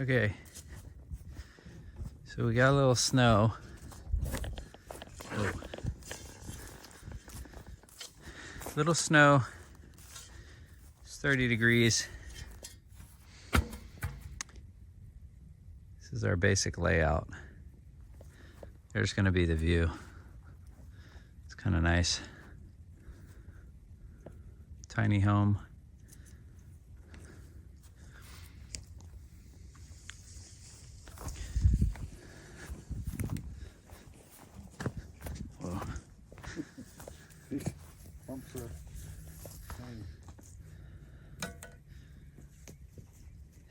Okay, so we got a little snow. Oh. Little snow. It's 30 degrees. This is our basic layout. There's going to be the view. It's kind of nice. Tiny home. Whoa.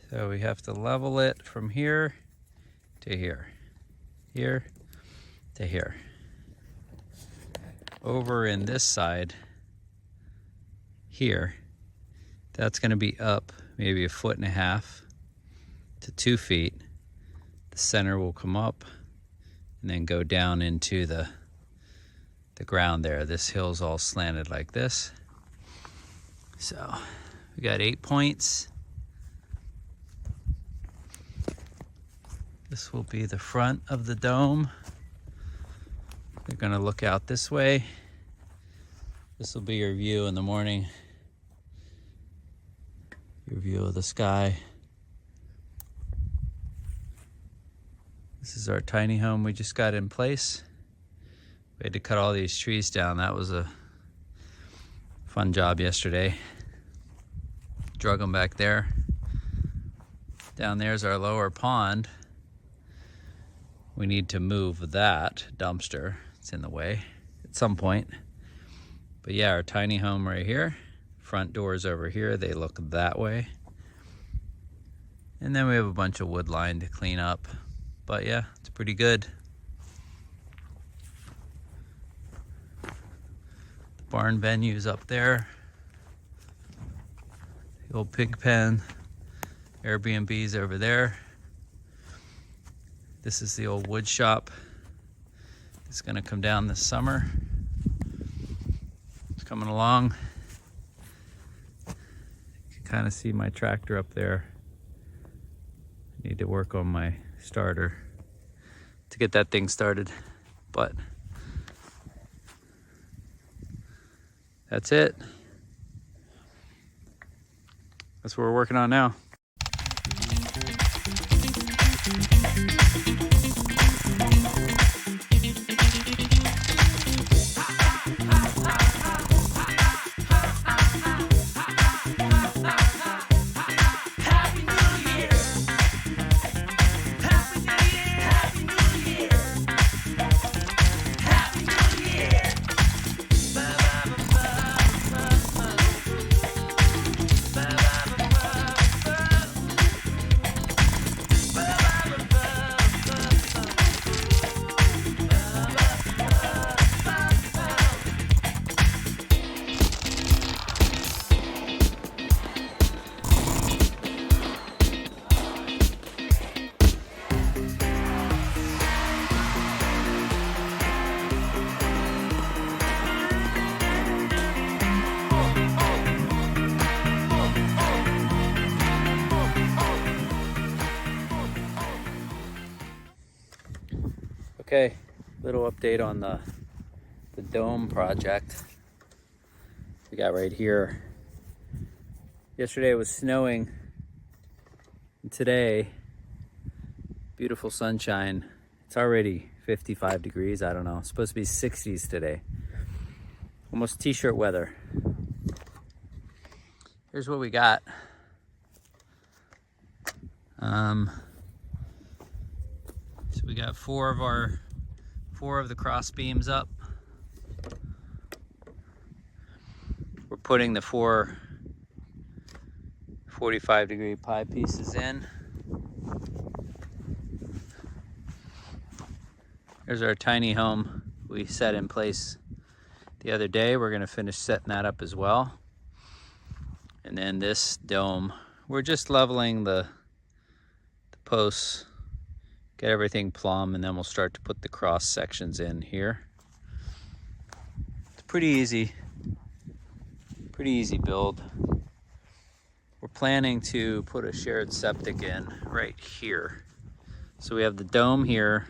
So we have to level it from here to here, here to here. Over in this side here, that's going to be up maybe 1.5 to 2 feet. The center will come up and then go down into the ground there. This hill's all slanted like this. So we got 8 points. This will be the front of the dome. You're gonna look out this way. This will be your view in the morning. Your view of the sky. This is our tiny home we just got in place. We had to cut all these trees down. That was a fun job yesterday. Drug them back there. Down there's our lower pond. We need to move that dumpster. It's in the way at some point. But yeah, our tiny home right here. Front doors over here, they look that way. And then we have a bunch of wood line to clean up. But yeah, it's pretty good. The barn venue's up there. The old pig pen. Airbnb's over there. This is the old wood shop. It's gonna come down this summer. It's coming along. You can kind of see my tractor up there. I need to work on my starter to get that thing started, but that's it. That's what we're working on now. Okay, little update on the dome project we got right here. Yesterday it was snowing, and today, beautiful sunshine. It's already 55 degrees, I don't know. It's supposed to be 60s today. Almost t-shirt weather. Here's what we got. So we got four of the cross beams up. We're putting the 4 45-degree pie pieces in. Here's our tiny home we set in place the other day. We're gonna finish setting that up as well. And then this dome, we're just leveling the posts, get everything plumb, and then we'll start to put the cross sections in here. It's pretty easy build. we're planning to put a shared septic in right here. So we have the dome here,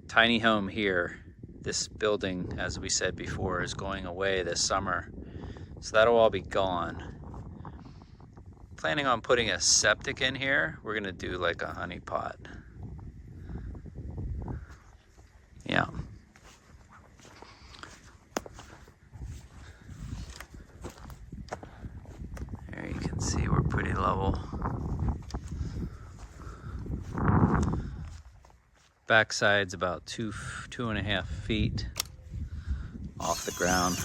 tiny home here. This building, as we said before, is going away this summer. So that'll all be gone. Planning on putting a septic in here. We're gonna do like a honey pot. Yeah. There you can see we're pretty level. Backside's about 2.5 feet off the ground.